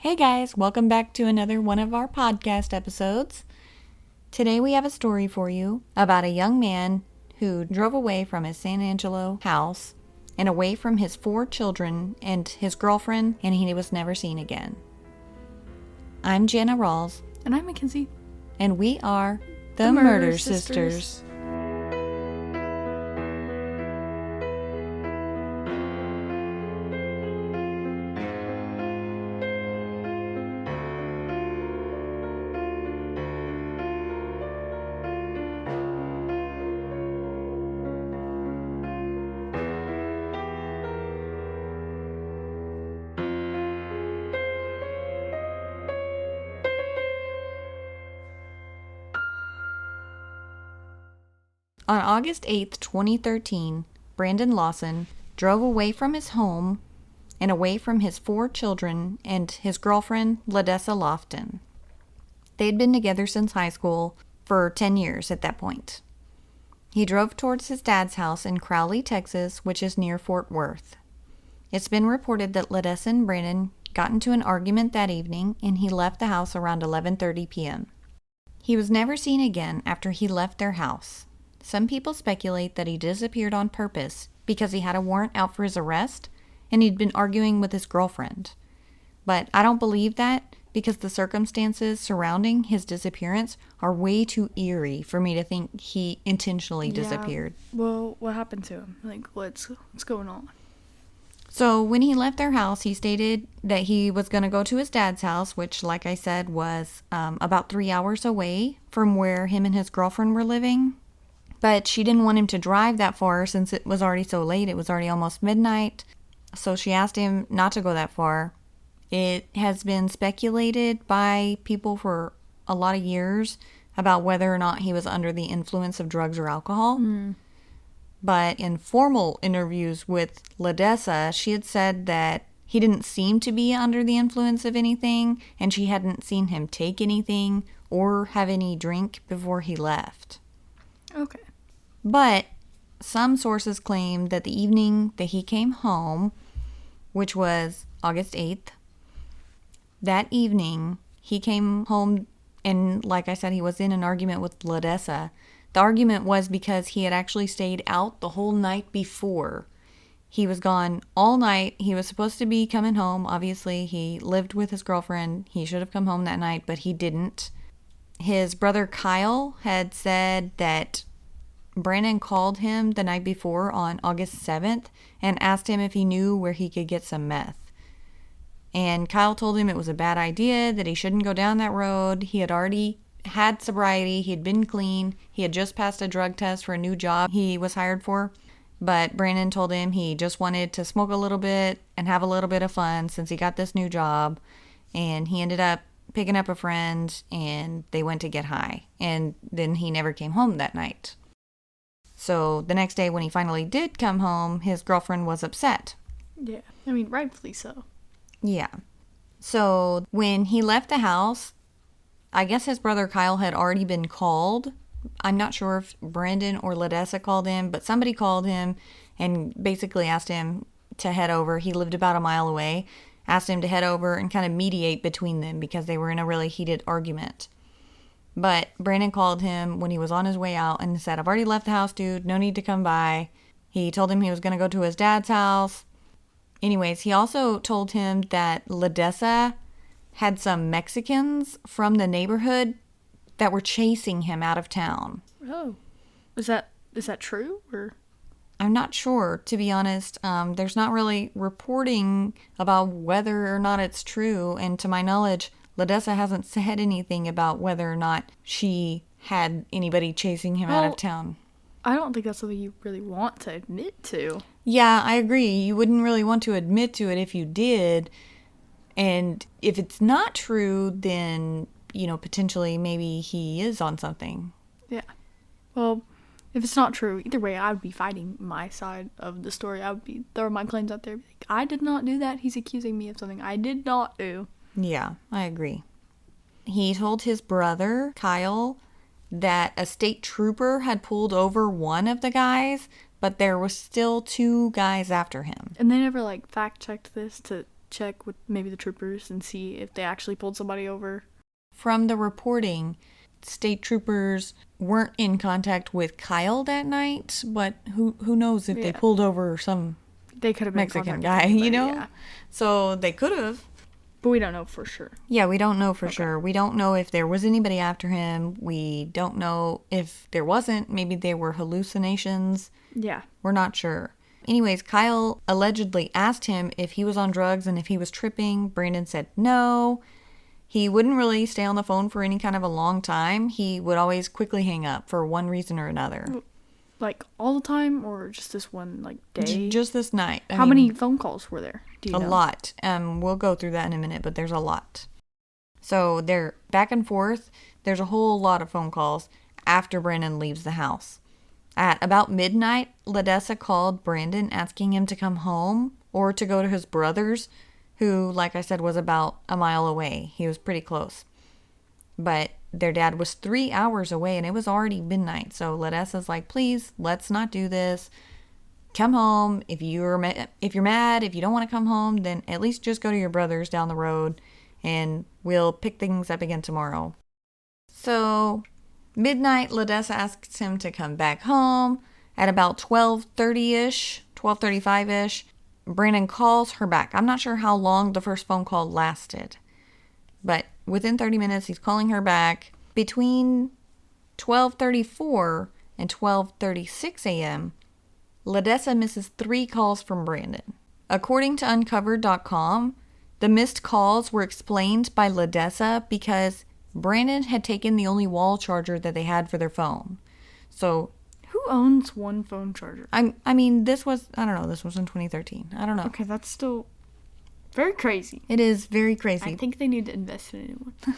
Hey guys, welcome back to another one of our podcast episodes. Today we have a story for you about a young man who drove away from his San Angelo house and away from his 4 children and his girlfriend, and he was never seen again. I'm Jenna Rawls. And I'm Mackenzie. And we are the Murder Sisters. On August 8th, 2013, Brandon Lawson drove away from his home and away from his 4 children and his girlfriend, Ladessa Lofton. They'd been together since high school for 10 years at that point. He drove towards his dad's house in Crowley, Texas, which is near Fort Worth. It's been reported that Ladessa and Brandon got into an argument that evening, and he left the house around 11:30 p.m. He was never seen again after he left their house. Some people speculate that he disappeared on purpose because he had a warrant out for his arrest and he'd been arguing with his girlfriend. But I don't believe that because the circumstances surrounding his disappearance are way too eerie for me to think he intentionally disappeared. Well, what happened to him? What's going on? So when he left their house, he stated that he was going to go to his dad's house, which, like I said, was about 3 hours away from where him and his girlfriend were living. But she didn't want him to drive that far since it was already so late. It was already almost midnight. So she asked him not to go that far. It has been speculated by people for a lot of years about whether or not he was under the influence of drugs or alcohol. But in formal interviews with Ladessa, she had said that he didn't seem to be under the influence of anything, and she hadn't seen him take anything or have any drink before he left. Okay. But some sources claim that the evening that he came home, which was August 8th, that evening he came home and, like I said, he was in an argument with Ladessa. The argument was because he had actually stayed out the whole night before. He was gone all night. He was supposed to be coming home. Obviously, he lived with his girlfriend. He should have come home that night, but he didn't. His brother Kyle had said that Brandon called him the night before on August 7th and asked him if he knew where he could get some meth. And Kyle told him it was a bad idea, that he shouldn't go down that road. He had already had sobriety. He had been clean. He had just passed a drug test for a new job he was hired for. But Brandon told him he just wanted to smoke a little bit and have a little bit of fun since he got this new job. And he ended up picking up a friend and they went to get high. And then he never came home that night. So the next day when he finally did come home, his girlfriend was upset. Yeah. I mean, rightfully so. Yeah. So when he left the house, I guess his brother Kyle had already been called. I'm not sure if Brandon or Ladessa called him, but somebody called him and basically asked him to head over. He lived about a mile away. Asked him to head over and kind of mediate between them because they were in a really heated argument. But Brandon called him when he was on his way out and said, "I've already left the house, dude. No need to come by." He told him he was going to go to his dad's house. Anyways, he also told him that Ladessa had some Mexicans from the neighborhood that were chasing him out of town. Oh. Is that true? Or I'm not sure, to be honest. There's not really reporting about whether or not it's true. And to my knowledge, Ladessa hasn't said anything about whether or not she had anybody chasing him out of town. I don't think that's something you really want to admit to. Yeah, I agree. You wouldn't really want to admit to it if you did. And if it's not true, then, potentially maybe he is on something. Yeah. Well, if it's not true, either way, I would be fighting my side of the story. I would be throwing my claims out there. Be like, I did not do that. He's accusing me of something I did not do. Yeah, I agree. He told his brother, Kyle, that a state trooper had pulled over one of the guys, but there was still 2 guys after him. And they never, fact-checked this to check with maybe the troopers and see if they actually pulled somebody over. From the reporting, state troopers weren't in contact with Kyle that night, but who knows if they pulled over some they could have been Mexican guy, you know? Yeah. So they could have. But we don't know for sure. Yeah, we don't know for sure. We don't know if there was anybody after him. We don't know if there wasn't. Maybe they were hallucinations. Yeah. We're not sure. Anyways, Kyle allegedly asked him if he was on drugs and if he was tripping. Brandon said no. He wouldn't really stay on the phone for any kind of a long time. He would always quickly hang up for one reason or another. Like all the time or just this one like day? Just this night. How many phone calls were there? Do you know? A lot. We'll go through that in a minute, but there's a lot. So they're back and forth. There's a whole lot of phone calls after Brandon leaves the house. At about midnight, Ledessa called Brandon asking him to come home or to go to his brother's, who, like I said, was about a mile away. He was pretty close. But their dad was 3 hours away and it was already midnight. So Ledessa's like, please, let's not do this. Come home. If you're mad, if you don't want to come home, then at least just go to your brother's down the road and we'll pick things up again tomorrow. So midnight, Ledessa asks him to come back home. At about 12:30-ish, 12:35-ish, Brandon calls her back. I'm not sure how long the first phone call lasted, but within 30 minutes, he's calling her back. Between 12:34 and 12:36 a.m., Ledessa misses 3 calls from Brandon. According to Uncovered.com, the missed calls were explained by Ledessa because Brandon had taken the only wall charger that they had for their phone. So who owns one phone charger? I mean, this was in 2013. I don't know. Okay, that's still very crazy. It is very crazy. I think they need to invest in a new one.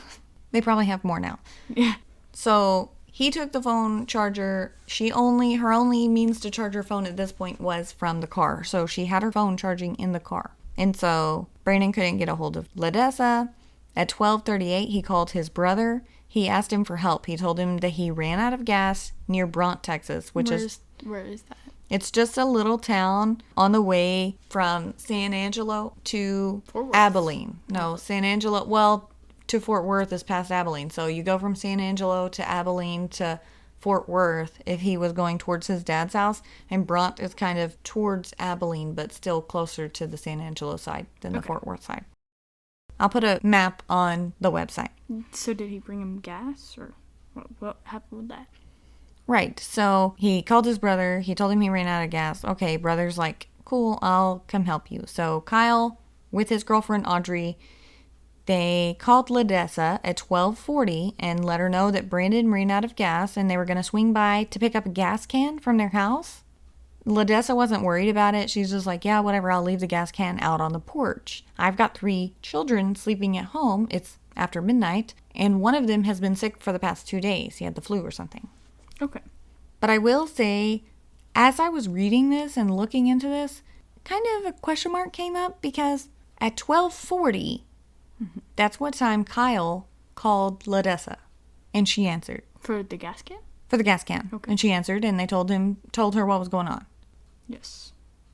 They probably have more now. Yeah. So he took the phone charger. Her only means to charge her phone at this point was from the car. So she had her phone charging in the car. And so Brandon couldn't get a hold of Ledessa. At 12:38, he called his brother. He asked him for help. He told him that he ran out of gas near Bront, Texas, where is that? It's just a little town on the way from San Angelo to Abilene. No, San Angelo, well, to Fort Worth is past Abilene. So you go from San Angelo to Abilene to Fort Worth if he was going towards his dad's house. And Bront is kind of towards Abilene, but still closer to the San Angelo side than the Fort Worth side. I'll put a map on the website. So did he bring him gas or what happened with that? Right. So he called his brother. He told him he ran out of gas. Okay, brother's like, cool, I'll come help you. So Kyle, with his girlfriend Audrey, they called Ledessa at 12:40 and let her know that Brandon ran out of gas and they were going to swing by to pick up a gas can from their house. Ledessa wasn't worried about it. She's just like, yeah, whatever, I'll leave the gas can out on the porch. I've got 3 children sleeping at home. It's after midnight, and one of them has been sick for the past 2 days. He had the flu or something. Okay. But I will say, as I was reading this and looking into this, kind of a question mark came up because at 12:40, that's what time Kyle called Ledessa, and she answered. For the gas can? For the gas can. Okay. And she answered, and they told her what was going on. Yes.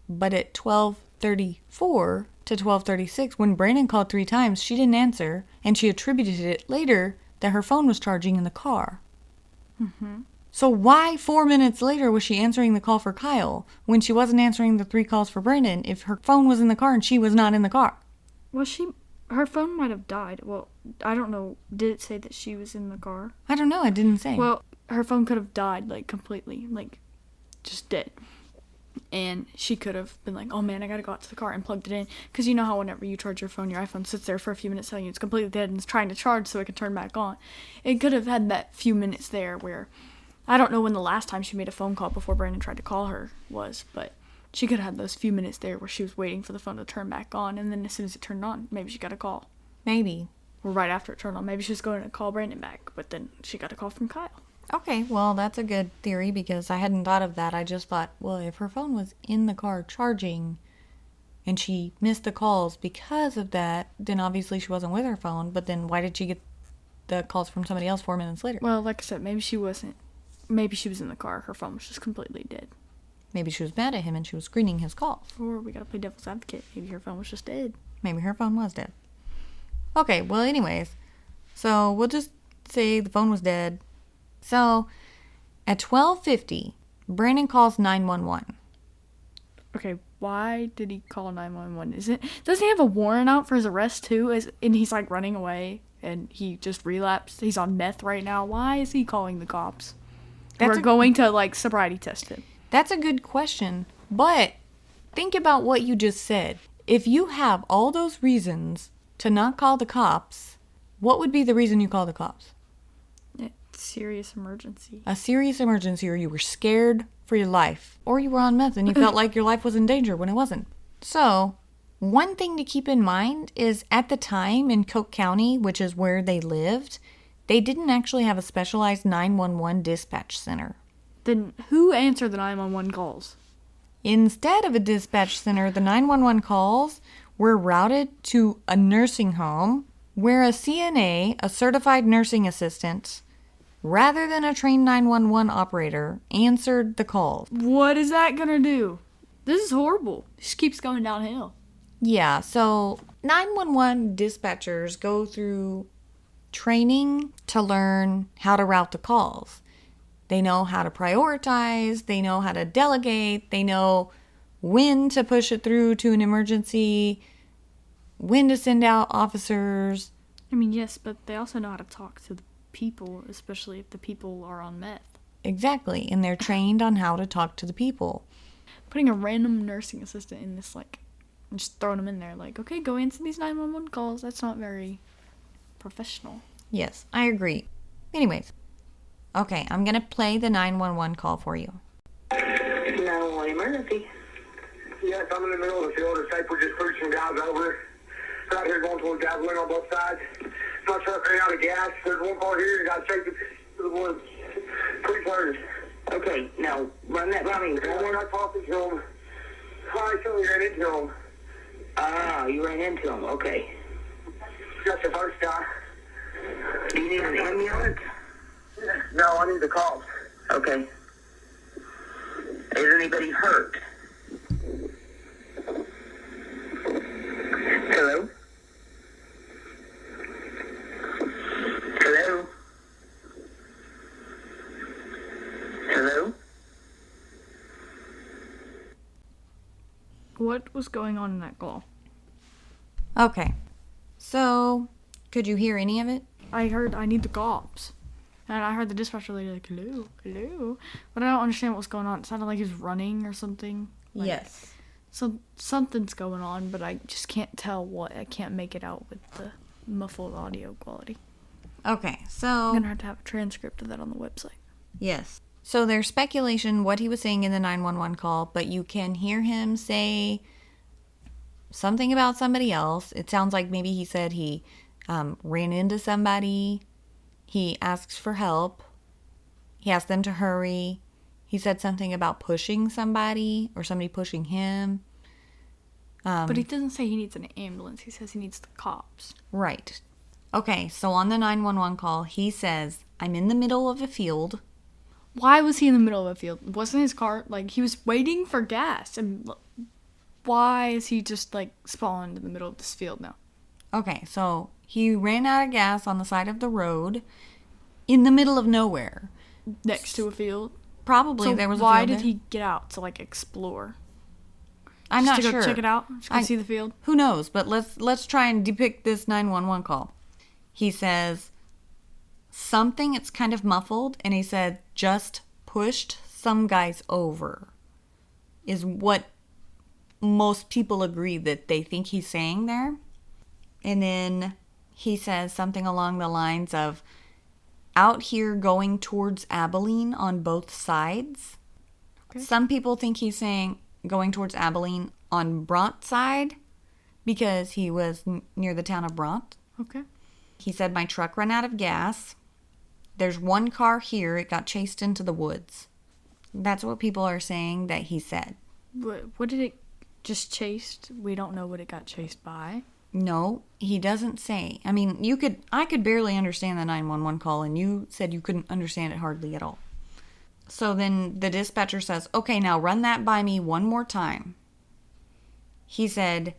But at 12:34 to 12:36, when Brandon called 3 times, she didn't answer, and she attributed it later that her phone was charging in the car. Mm-hmm. So why 4 minutes later was she answering the call for Kyle when she wasn't answering the 3 calls for Brandon if her phone was in the car and she was not in the car? Well, her phone might have died. Well, I don't know. Did it say that she was in the car? I don't know. It didn't say. Well, her phone could have died, like, completely. Like, just dead. And she could have been like, oh man, I gotta go out to the car and plugged it in. Because you know how whenever you charge your phone, your iPhone sits there for a few minutes telling you it's completely dead and it's trying to charge so it can turn back on. It could have had that few minutes there where, I don't know when the last time she made a phone call before Brandon tried to call her was, but she could have had those few minutes there where she was waiting for the phone to turn back on, and then as soon as it turned on, maybe she got a call. Maybe. Or right after it turned on. Maybe she was going to call Brandon back, but then she got a call from Kyle. Okay, well, that's a good theory because I hadn't thought of that. I just thought, well, if her phone was in the car charging and she missed the calls because of that, then obviously she wasn't with her phone, but then why did she get the calls from somebody else 4 minutes later? Well, like I said, maybe she wasn't. Maybe she was in the car. Her phone was just completely dead. Maybe she was mad at him and she was screening his calls. Or we gotta play devil's advocate. Maybe her phone was just dead. maybe her phone was dead. Okay, well, anyways, so we'll just say the phone was dead. So at 12:50, Brandon calls 911. Okay, why did he call 911? Doesn't he have a warrant out for his arrest too? And he's like running away and he just relapsed. He's on meth right now. Why is he calling the cops? We're going to like sobriety test him. That's a good question. But think about what you just said. If you have all those reasons to not call the cops, what would be the reason you call the cops? Serious emergency. A serious emergency, or you were scared for your life, or you were on meth and you felt like your life was in danger when it wasn't. So, one thing to keep in mind is at the time in Cook County, which is where they lived, they didn't actually have a specialized 911 dispatch center. Then who answered the 911 calls? Instead of a dispatch center, the 911 calls were routed to a nursing home where a CNA, a certified nursing assistant, rather than a trained 911 operator, answered the calls. What is that gonna do? This is horrible. This keeps going downhill. Yeah, so 911 dispatchers go through training to learn how to route the calls. They know how to prioritize, they know how to delegate, they know when to push it through to an emergency, when to send out officers. I mean, yes, but they also know how to talk to the people, especially if the people are on meth. Exactly, and they're trained on how to talk to the people. Putting a random nursing assistant in this, like, and just throwing them in there, like, okay, go answer these 911 calls, that's not very professional. Yes, I agree. Anyways, okay, I'm going to play the 911 call for you. 911 emergency. Yes, I'm in the middle of the field. The safe, we're just pushing guys over. Right here going towards gasoline on both sides. My truck ran out of gas. There's one car here. You got to take it to the woods. Please hurry. Okay, now run that by me. We're not talking to him. I actually ran into him. Ah, you ran into him. Okay. That's the first guy. Do you need an ambulance? No, I need the cops. Okay. Is anybody hurt? Hello? Hello? Hello? What was going on in that call? Okay, so could you hear any of it? I heard, I need the cops. And I heard the dispatcher lady like, hello, hello. But I don't understand what was going on. It sounded like he was running or something. Like, Yes. So something's going on, but I just can't tell what. I can't make it out with the muffled audio quality. Okay, so... I'm going to have a transcript of that on the website. Yes. So there's speculation what he was saying in the 911 call, but you can hear him say something about somebody else. It sounds like maybe he said he ran into somebody. He asks for help. He asked them to hurry. He said something about pushing somebody or somebody pushing him. But he doesn't say he needs an ambulance. He says he needs the cops. Right. Okay, so on the 911 call, he says, I'm in the middle of a field. Why was he in the middle of a field? Wasn't his car, like, he was waiting for gas. And why is he just, like, spawned in the middle of this field now? Okay, so he ran out of gas on the side of the road in the middle of nowhere. Next to a field? Probably So there was a why field did there. he get out to, like, explore? I'm Just not to go sure. check it out? Just go see the field? Who knows? But let's try and depict this 911 call. He says something. It's kind of muffled, and he said just pushed some guys over. Is what most people agree that they think he's saying there. And then he says something along the lines of out here going towards Abilene on both sides. Okay. Some people think he's saying going towards Abilene on Brant's side because he was near the town of Brant. Okay. He said, my truck ran out of gas. There's one car here. It got chased into the woods. That's what people are saying that he said. What did it just chased? We don't know what it got chased by. No, he doesn't say. I mean, I could barely understand the 911 call, and you said you couldn't understand it hardly at all. So then the dispatcher says, okay, now run that by me one more time. He said,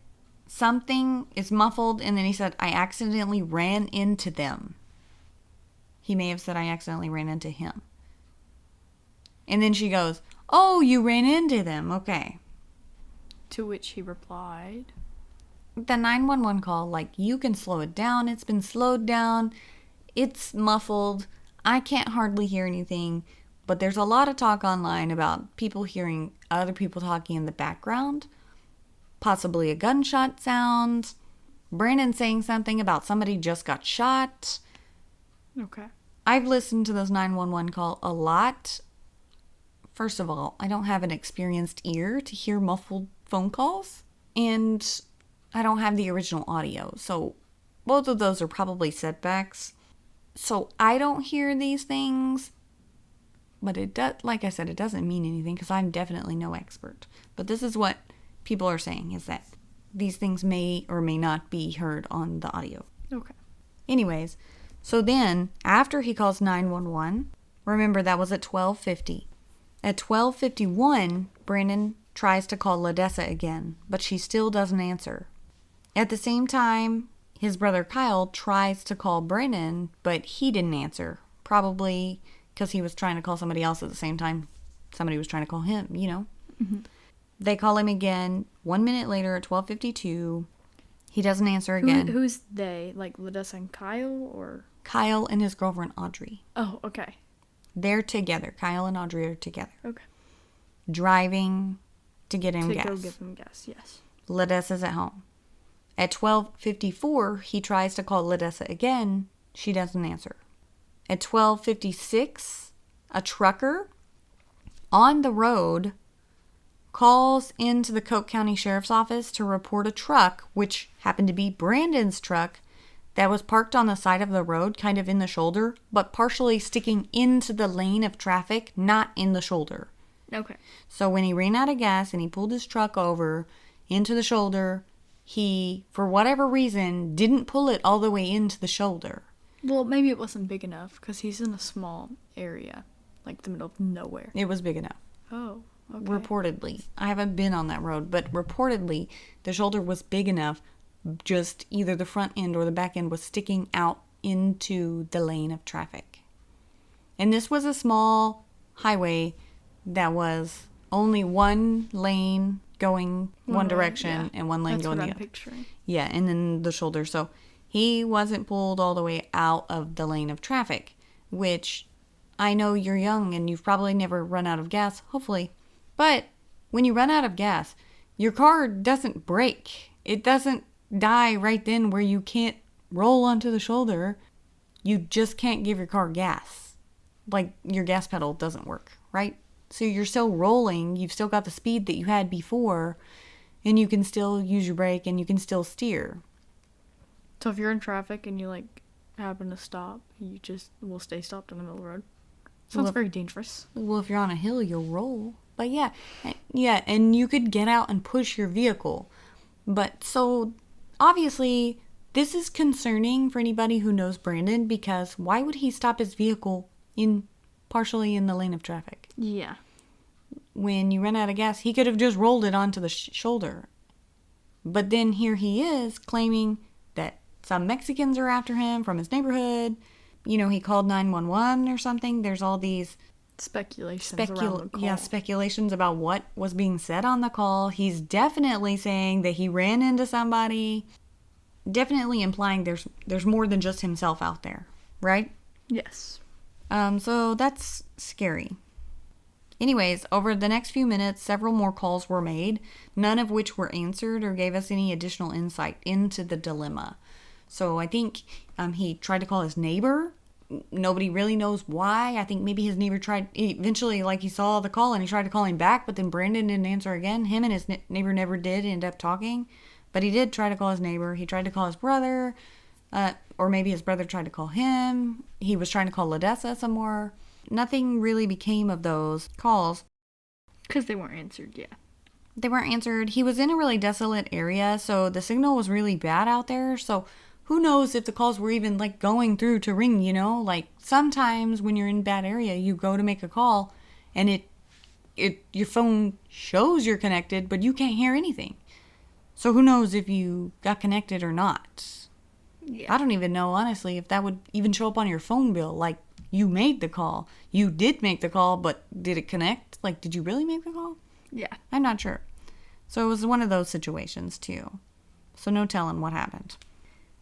something is muffled, and then he said, I accidentally ran into them. He may have said, I accidentally ran into him. And then she goes, oh, you ran into them. Okay. To which he replied, The 911 call, like, you can slow it down. It's been slowed down. It's muffled. I can't hardly hear anything. But there's a lot of talk online about people hearing other people talking in the background. Possibly a gunshot sound. Brandon saying something about somebody just got shot. okay. I've listened to those 911 call a lot. First of all, I don't have an experienced ear to hear muffled phone calls. And I don't have the original audio. So both of those are probably setbacks. So I don't hear these things. But it does, like I said, it doesn't mean anything because I'm definitely no expert. But this is what people are saying, is that these things may or may not be heard on the audio. Okay. Anyways, so then after he calls 911, remember that was at 12:50. At 12:51, Brandon tries to call Ledessa again, but she still doesn't answer. At the same time, his brother Kyle tries to call Brandon, but he didn't answer. Probably because he was trying to call somebody else at the same time somebody was trying to call him, you know. Mm-hmm. They call him again 1 minute later at 12:52. He doesn't answer again. Who's they? Like Ledessa and Kyle, or? Kyle and his girlfriend Audrey. Oh, okay. They're together. Kyle and Audrey are together. Okay. Driving to get him To gas. go give him gas, yes. Ledessa's at home. At 12:54, he tries to call Ledessa again. She doesn't answer. At 12:56, a trucker on the road calls into the Coke County Sheriff's Office to report a truck, which happened to be Brandon's truck, that was parked on the side of the road, kind of in the shoulder, but partially sticking into the lane of traffic, not in the shoulder. Okay. So when he ran out of gas and he pulled his truck over into the shoulder, he, for whatever reason, didn't pull it all the way into the shoulder. Well, maybe it wasn't big enough because he's in a small area, like the middle of nowhere. It was big enough. Oh, okay. Reportedly. I haven't been on that road, but reportedly the shoulder was big enough, just either the front end or the back end was sticking out into the lane of traffic. And this was a small highway that was only one lane going one direction and one lane That's going what the I'm other. picturing. Yeah, and then the shoulder. So he wasn't pulled all the way out of the lane of traffic, which I know you're young and you've probably never run out of gas, hopefully. But when you run out of gas, your car doesn't break. It doesn't die right then where you can't roll onto the shoulder. You just can't give your car gas. Like your gas pedal doesn't work, right? So you're still rolling. You've still got the speed that you had before, and you can still use your brake and you can still steer. So if you're in traffic and you like happen to stop, you just will stay stopped in the middle of the road. Sounds Well, very dangerous. Well, if you're on a hill, you'll roll. But yeah, and you could get out and push your vehicle. But so obviously this is concerning for anybody who knows Brandon, because why would he stop his vehicle partially in the lane of traffic? Yeah. When you run out of gas, he could have just rolled it onto the shoulder. But then here he is claiming that some Mexicans are after him from his neighborhood. You know, he called 911 or something. There's all these Speculations around the call. Yeah, speculations about what was being said on the call. He's definitely saying that he ran into somebody. Definitely implying there's more than just himself out there, right? Yes. So that's scary. Anyways, over the next few minutes, several more calls were made, none of which were answered or gave us any additional insight into the dilemma. So I think he tried to call his neighbor. Nobody really knows why. I think maybe his neighbor eventually, like, he saw the call and he tried to call him back, but then Brandon didn't answer again. Him and his neighbor never did end up talking, but he did try to call his neighbor. He tried to call his brother, or maybe his brother tried to call him. He was trying to call Ledessa some more. Nothing really became of those calls. Because they weren't answered, yeah. They weren't answered. He was in a really desolate area, so the signal was really bad out there. So who knows if the calls were even, like, going through to ring, you know? Like, sometimes when you're in a bad area, you go to make a call, and your phone shows you're connected, but you can't hear anything. So who knows if you got connected or not. Yeah. I don't even know, honestly, if that would even show up on your phone bill. Like, you made the call. You did make the call, but did it connect? Like, did you really make the call? Yeah. I'm not sure. So it was one of those situations, too. So no telling what happened.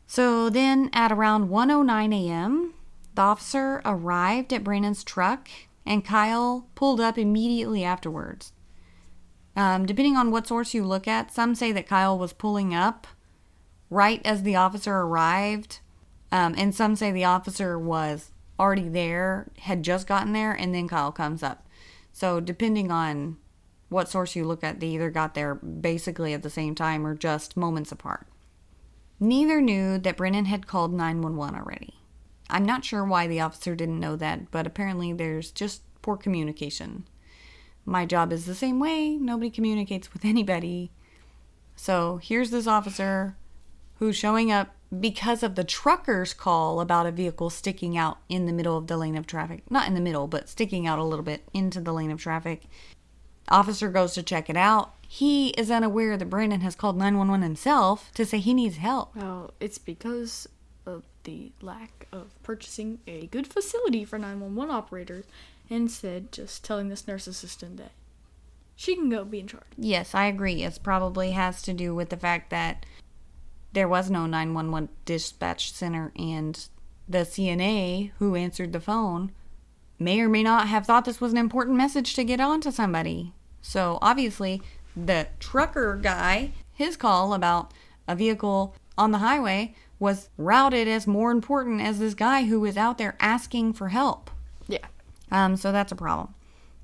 So then at around 1:09 a.m., the officer arrived at Brandon's truck, and Kyle pulled up immediately afterwards. Depending on what source you look at, some say that Kyle was pulling up right as the officer arrived, and some say the officer was already there, had just gotten there, and then Kyle comes up. So depending on what source you look at, they either got there basically at the same time or just moments apart. Neither knew that Brennan had called 911 already. I'm not sure why the officer didn't know that, but apparently there's just poor communication. My job is the same way. Nobody communicates with anybody. So here's this officer who's showing up because of the trucker's call about a vehicle sticking out in the middle of the lane of traffic. Not in the middle, but sticking out a little bit into the lane of traffic. Officer goes to check it out. He is unaware that Brandon has called 911 himself to say he needs help. Well, it's because of the lack of purchasing a good facility for 911 operators, and instead just telling this nurse assistant that she can go be in charge. Yes, I agree. It probably has to do with the fact that there was no 911 dispatch center, and the CNA who answered the phone may or may not have thought this was an important message to get on to somebody. So obviously the trucker guy, his call about a vehicle on the highway was routed as more important as this guy who was out there asking for help. Yeah. So that's a problem.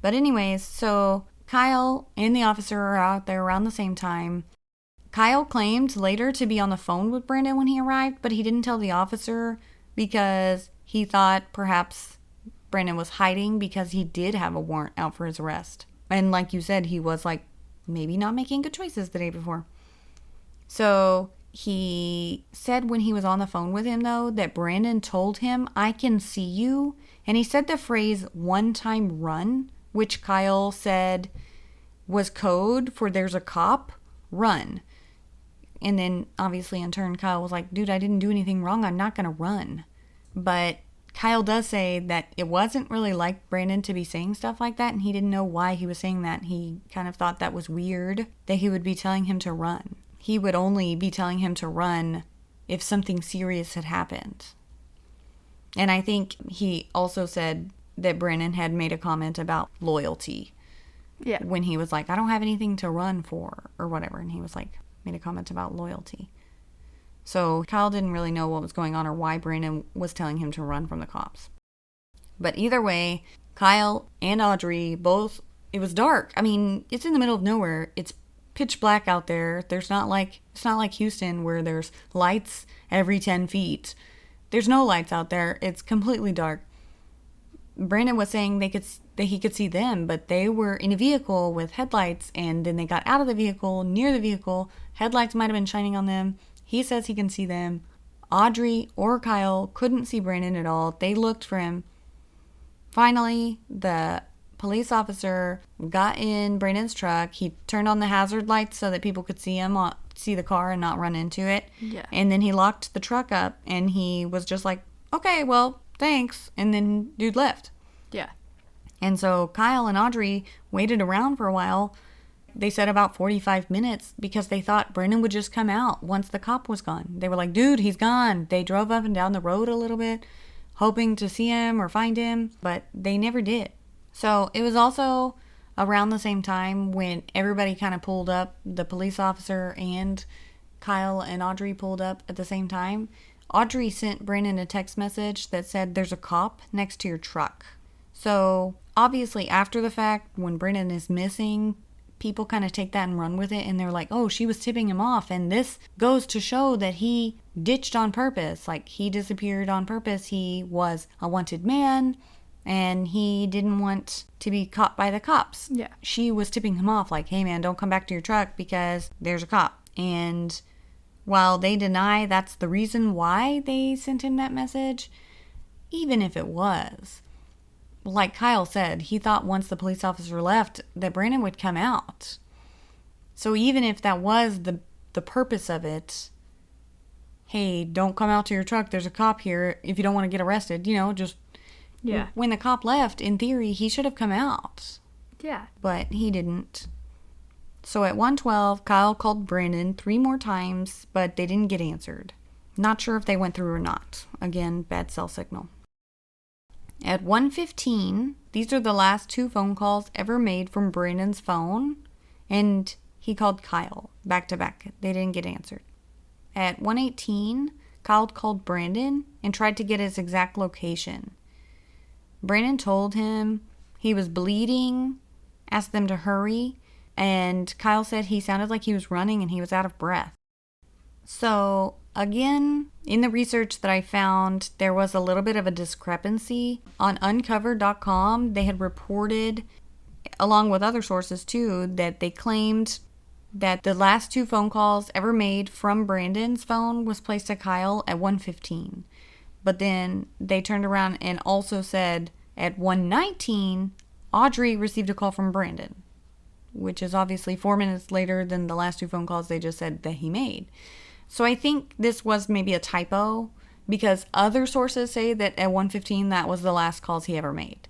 But anyways, so Kyle and the officer are out there around the same time. Kyle claimed later to be on the phone with Brandon when he arrived, but he didn't tell the officer because he thought perhaps Brandon was hiding because he did have a warrant out for his arrest. And like you said, he was like maybe not making good choices the day before. So he said when he was on the phone with him, though, that Brandon told him, "I can see you." And he said the phrase "one time run," which Kyle said was code for "there's a cop, run." And then obviously in turn, Kyle was like, "Dude, I didn't do anything wrong. I'm not going to run." But Kyle does say that it wasn't really like Brandon to be saying stuff like that, and he didn't know why he was saying that. He kind of thought that was weird that he would be telling him to run. He would only be telling him to run if something serious had happened. And I think he also said that Brandon had made a comment about loyalty. Yeah. When he was like, "I don't have anything to run for," or whatever. And he was like, made a comment about loyalty. So Kyle didn't really know what was going on or why Brandon was telling him to run from the cops. But either way, Kyle and Audrey both, it was dark. I mean, it's in the middle of nowhere. It's pitch black out there. It's not like Houston where there's lights every 10 feet. There's no lights out there. It's completely dark. Brandon was saying that he could see them, but they were in a vehicle with headlights, and then they got out of the vehicle, near the vehicle. Headlights might have been shining on them. He says he can see them. Audrey or Kyle couldn't see Brandon at all. They looked for him. Finally, the police officer got in Brandon's truck. He turned on the hazard lights so that people could see him, see the car and not run into it. Yeah. And then he locked the truck up, and he was just like, "Okay, well, thanks." And then dude left. Yeah. And so Kyle and Audrey waited around for a while. They said about 45 minutes because they thought Brandon would just come out once the cop was gone. They were like, "Dude, he's gone." They drove up and down the road a little bit, hoping to see him or find him, but they never did. So it was also around the same time when everybody kind of pulled up. The police officer and Kyle and Audrey pulled up at the same time. Audrey sent Brandon a text message that said, "There's a cop next to your truck." So obviously after the fact, when Brandon is missing, people kind of take that and run with it, and they're like, "Oh, she was tipping him off." And this goes to show that he ditched on purpose. Like, he disappeared on purpose. He was a wanted man, and he didn't want to be caught by the cops. Yeah. She was tipping him off like, "Hey man, don't come back to your truck because there's a cop." And while they deny that's the reason why they sent him that message, even if it was, like Kyle said, he thought once the police officer left that Brandon would come out. So even if that was the the purpose of it. Hey, don't come out to your truck. There's a cop here if you don't want to get arrested. Just Yeah. when the cop left, in theory, he should have come out. Yeah. But he didn't. So at 1:12, Kyle called Brandon 3 more times, but they didn't get answered. Not sure if they went through or not. Again, bad cell signal. At 1:15, these are the last 2 phone calls ever made from Brandon's phone, and he called Kyle back to back. They didn't get answered. At 1:18, Kyle called Brandon and tried to get his exact location. Brandon told him he was bleeding, asked them to hurry, and Kyle said he sounded like he was running and he was out of breath. So, again, in the research that I found, there was a little bit of a discrepancy. On uncovered.com, they had reported, along with other sources too, that they claimed that the last 2 phone calls ever made from Brandon's phone was placed to Kyle at 1:15. But then they turned around and also said at 1:19, Audrey received a call from Brandon, which is obviously 4 minutes later than the last 2 phone calls they just said that he made. So I think this was maybe a typo, because other sources say that at 1:15 that was the last calls he ever made.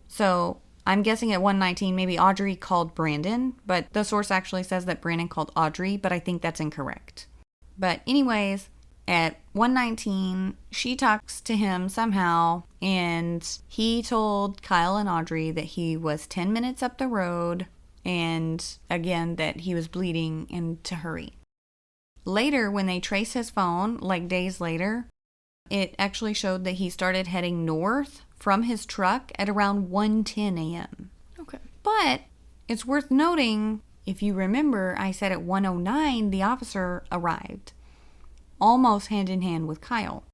So I'm guessing at 1:19 maybe Audrey called Brandon, but the source actually says that Brandon called Audrey, but I think that's incorrect. But anyways, at 1:19, she talks to him somehow, and he told Kyle and Audrey that he was 10 minutes up the road, and again, that he was bleeding and to hurry. Later, when they traced his phone, like days later, it actually showed that he started heading north from his truck at around 1:10 a.m. Okay. But it's worth noting, if you remember, I said at 1:09 the officer arrived, almost hand in hand with Kyle.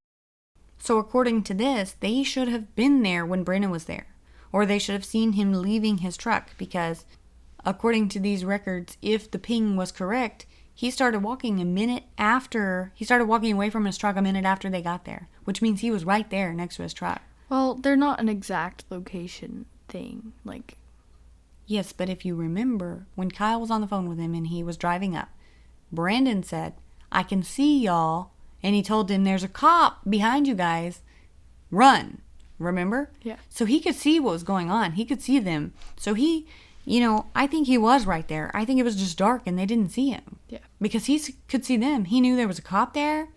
So according to this, they should have been there when Brandon was there, or they should have seen him leaving his truck, because according to these records, if the ping was correct, he started walking away from his truck a minute after they got there, which means he was right there next to his truck. Well, they're not an exact location thing. Like, yes, but if you remember, when Kyle was on the phone with him and he was driving up, Brandon said, I can see y'all, and he told them there's a cop behind you guys. Run. Remember? Yeah. So he could see what was going on. He could see them. So he, I think he was right there. I think it was just dark and they didn't see him. Yeah. Because he could see them. He knew there was a cop there.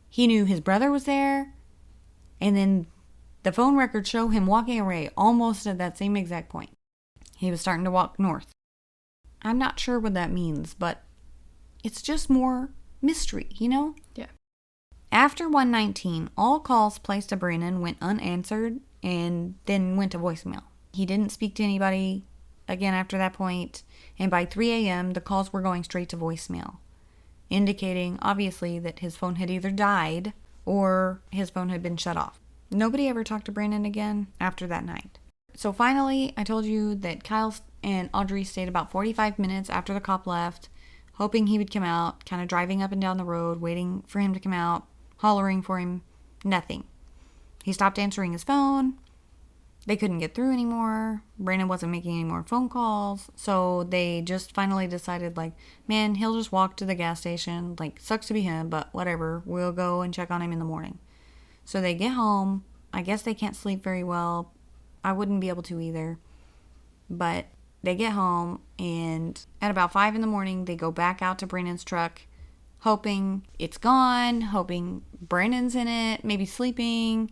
He knew his brother was there. And then the phone records show him walking away almost at that same exact point. He was starting to walk north. I'm not sure what that means, but it's just more mystery, Yeah. After 1:19, all calls placed to Brandon went unanswered and then went to voicemail. He didn't speak to anybody again after that point, and by 3 a.m. the calls were going straight to voicemail, indicating obviously that his phone had either died or his phone had been shut off. Nobody ever talked to Brandon again after that night. So finally, I told you that Kyle and Audrey stayed about 45 minutes after the cop left, hoping he would come out, kind of driving up and down the road, waiting for him to come out, hollering for him. Nothing. He stopped answering his phone. They couldn't get through anymore. Brandon wasn't making any more phone calls. So they just finally decided, man, he'll just walk to the gas station. Sucks to be him, but whatever. We'll go and check on him in the morning. So they get home. I guess they can't sleep very well. I wouldn't be able to either. But they get home, and at about 5 in the morning, they go back out to Brandon's truck, hoping it's gone, hoping Brandon's in it, maybe sleeping.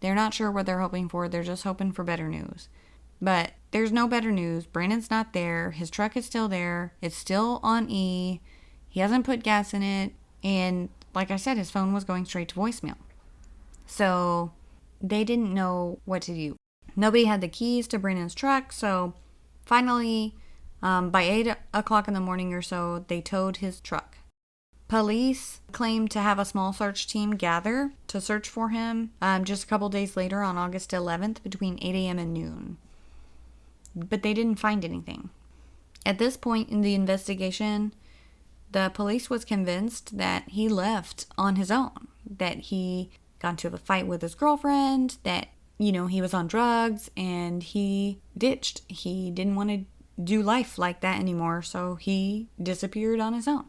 They're not sure what they're hoping for. They're just hoping for better news. But there's no better news. Brandon's not there. His truck is still there. It's still on E. He hasn't put gas in it. And like I said, his phone was going straight to voicemail. So they didn't know what to do. Nobody had the keys to Brandon's truck. So finally, by 8 o'clock in the morning or so, they towed his truck. Police claimed to have a small search team gather to search for him just a couple days later on August 11th between 8 a.m. and noon. But they didn't find anything. At this point in the investigation, the police was convinced that he left on his own, that he got into a fight with his girlfriend, that, he was on drugs, and he ditched. He didn't want to do life like that anymore, so he disappeared on his own.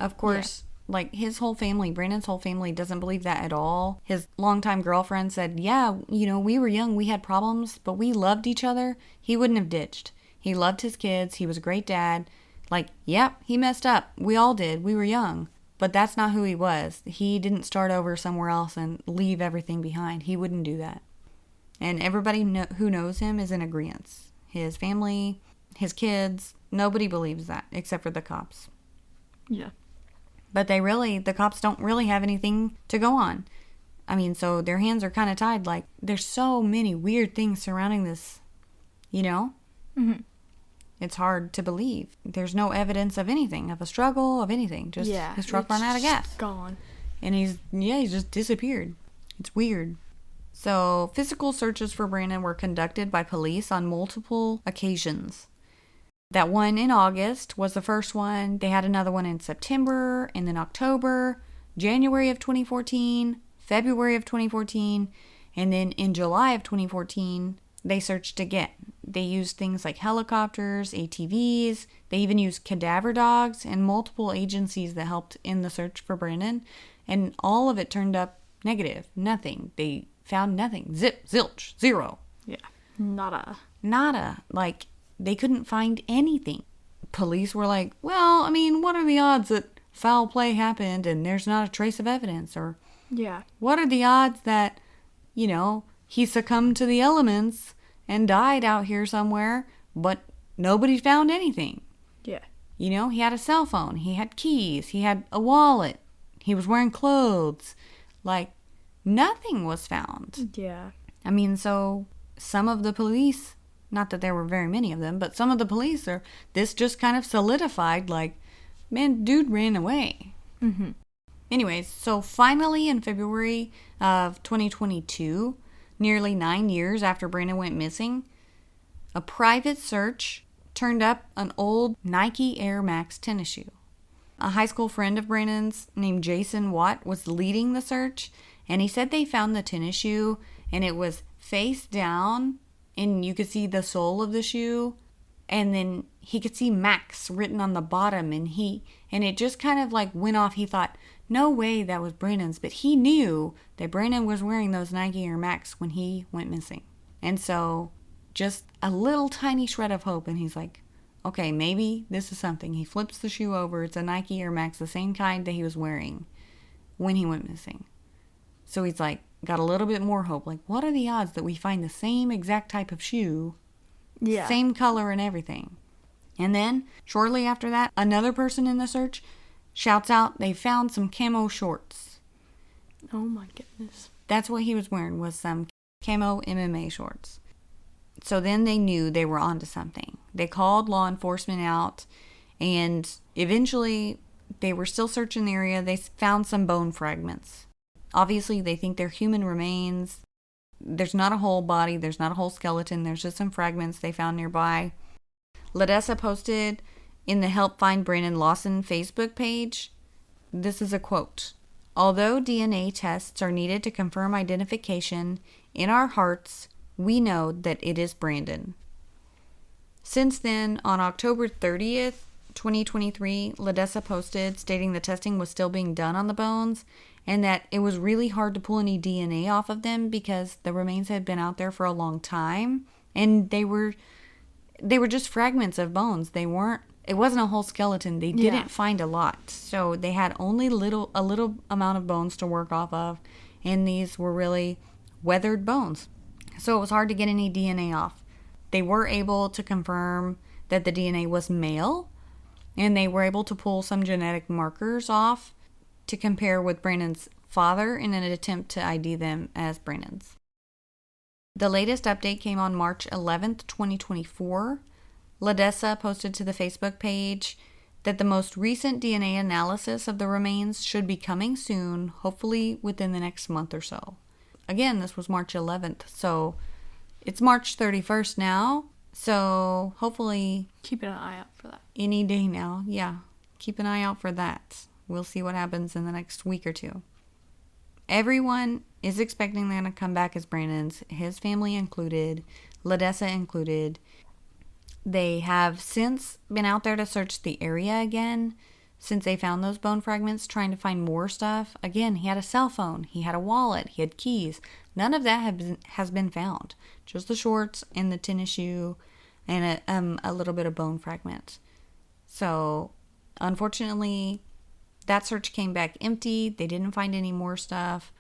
Of course, like his whole family, Brandon's whole family doesn't believe that at all. His longtime girlfriend said, yeah, we were young, we had problems, but we loved each other. He wouldn't have ditched. He loved his kids. He was a great dad. Like, yep, he messed up. We all did. We were young. But that's not who he was. He didn't start over somewhere else and leave everything behind. He wouldn't do that. And everybody who knows him is in agreement. His family, his kids, nobody believes that except for the cops. Yeah. But the cops don't really have anything to go on. I mean, so their hands are kind of tied. Like, there's so many weird things surrounding this, Mm-hmm. It's hard to believe. There's no evidence of anything, of a struggle, of anything. Just his truck ran out of gas. Gone. And he's just disappeared. It's weird. So, physical searches for Brandon were conducted by police on multiple occasions. That one in August was the first one. They had another one in September, and then October, January of 2014, February of 2014, and then in July of 2014, they searched again. They used things like helicopters, ATVs. They even used cadaver dogs and multiple agencies that helped in the search for Brandon. And all of it turned up negative. Nothing. They found nothing. Zip, zilch, zero. Yeah. Nada. Like, they couldn't find anything. Police were like, well, I mean, what are the odds that foul play happened and there's not a trace of evidence? Or what are the odds that, he succumbed to the elements and died out here somewhere, but nobody found anything? Yeah. He had a cell phone. He had keys. He had a wallet. He was wearing clothes. Like, nothing was found. Yeah. I mean, so some of the police, not that there were very many of them, but some of the police this just kind of solidified, like, man, dude ran away. Mm-hmm. Anyways, so finally in February of 2022, nearly 9 years after Brandon went missing, a private search turned up an old Nike Air Max tennis shoe. A high school friend of Brandon's named Jason Watt was leading the search, and he said they found the tennis shoe, and it was face down, and you could see the sole of the shoe, and then he could see Max written on the bottom, and it just kind of like went off. He thought, no way that was Brandon's, but he knew that Brandon was wearing those Nike Air Max when he went missing. And so just a little tiny shred of hope, and he's like, okay, maybe this is something. He flips the shoe over. It's a Nike Air Max, the same kind that he was wearing when he went missing. So he's like, got a little bit more hope. Like, what are the odds that we find the same exact type of shoe, same color and everything? And then, shortly after that, another person in the search shouts out they found some camo shorts. Oh my goodness. That's what he was wearing, was some camo MMA shorts. So then they knew they were onto something. They called law enforcement out, and eventually they were still searching the area. They found some bone fragments. Obviously, they think they're human remains. There's not a whole body. There's not a whole skeleton. There's just some fragments they found nearby. Ledessa posted in the Help Find Brandon Lawson Facebook page. This is a quote. Although DNA tests are needed to confirm identification, in our hearts, we know that it is Brandon. Since then, on October 30th, 2023, Ledessa posted stating the testing was still being done on the bones and that it was really hard to pull any DNA off of them because the remains had been out there for a long time, and they were just fragments of bones. It wasn't a whole skeleton. They didn't find a lot. So they had only a little amount of bones to work off of, and these were really weathered bones. So it was hard to get any DNA off. They were able to confirm that the DNA was male, and they were able to pull some genetic markers off to compare with Brandon's father in an attempt to ID them as Brandon's. The latest update came on March 11th, 2024. Ledessa posted to the Facebook page that the most recent DNA analysis of the remains should be coming soon, hopefully within the next month or so. Again, this was March 11th, so it's March 31st now, so hopefully... Keep an eye out for that. Any day now, yeah. Keep an eye out for that. We'll see what happens in the next week or two. Everyone is expecting them to come back as Brandon's, his family included, Ledessa included. They have since been out there to search the area again, since they found those bone fragments, trying to find more stuff. Again, he had a cell phone, he had a wallet, he had keys. None of that has been found. Just the shorts and the tennis shoe and a little bit of bone fragments. So, unfortunately, that search came back empty. They didn't find any more stuff.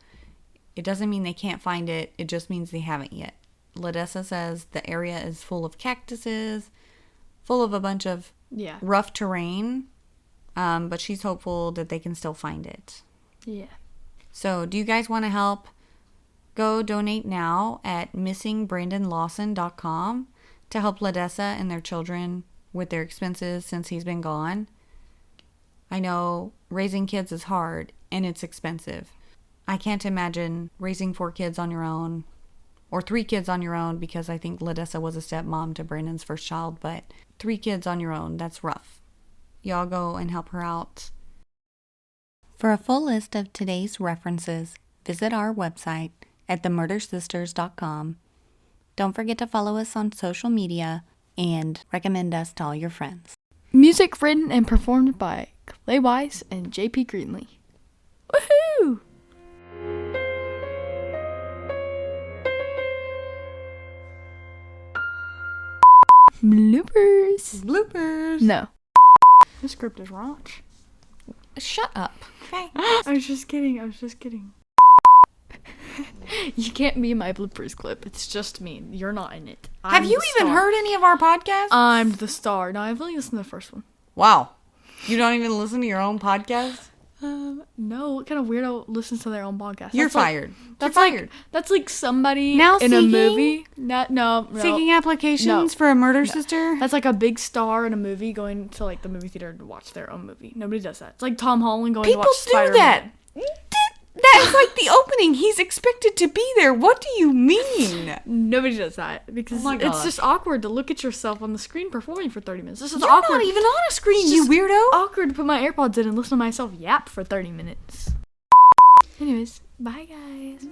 It doesn't mean they can't find it. It just means they haven't yet. Ledessa says the area is full of cactuses, full of a bunch of rough terrain, but she's hopeful that they can still find it. Yeah. So, do you guys want to help? Go donate now at missingbrandonlawson.com to help Ledessa and their children with their expenses since he's been gone. I know raising kids is hard and it's expensive. I can't imagine raising 4 kids on your own or 3 kids on your own, because I think Ledessa was a stepmom to Brandon's first child, but 3 kids on your own, that's rough. Y'all go and help her out. For a full list of today's references, visit our website at themurdersisters.com. Don't forget to follow us on social media and recommend us to all your friends. Music written and performed by Clay Wise and JP Greenlee. Woohoo! Bloopers. No. This script is raunch. Shut up. Okay. I was just kidding. You can't be in my bloopers clip. It's just me. You're not in it. Have you even heard any of our podcasts? I'm the star. No, I've only listened to the first one. Wow. You don't even listen to your own podcast? No. What kind of weirdo listens to their own podcast? You're fired. That's You're like fired. That's like somebody Now in a seeking? movie. No. Seeking applications for a murder sister? That's like a big star in a movie going to like the movie theater to watch their own movie. Nobody does that. It's like Tom Holland going to watch Spider-Man. People do that. That is like the opening. He's expected to be there. What do you mean? Nobody does that because Oh it's just awkward to look at yourself on the screen performing for 30 minutes. This is You're awkward. not even on a screen, It's you just weirdo. Awkward to put my AirPods in and listen to myself yap for 30 minutes. Anyways, bye guys.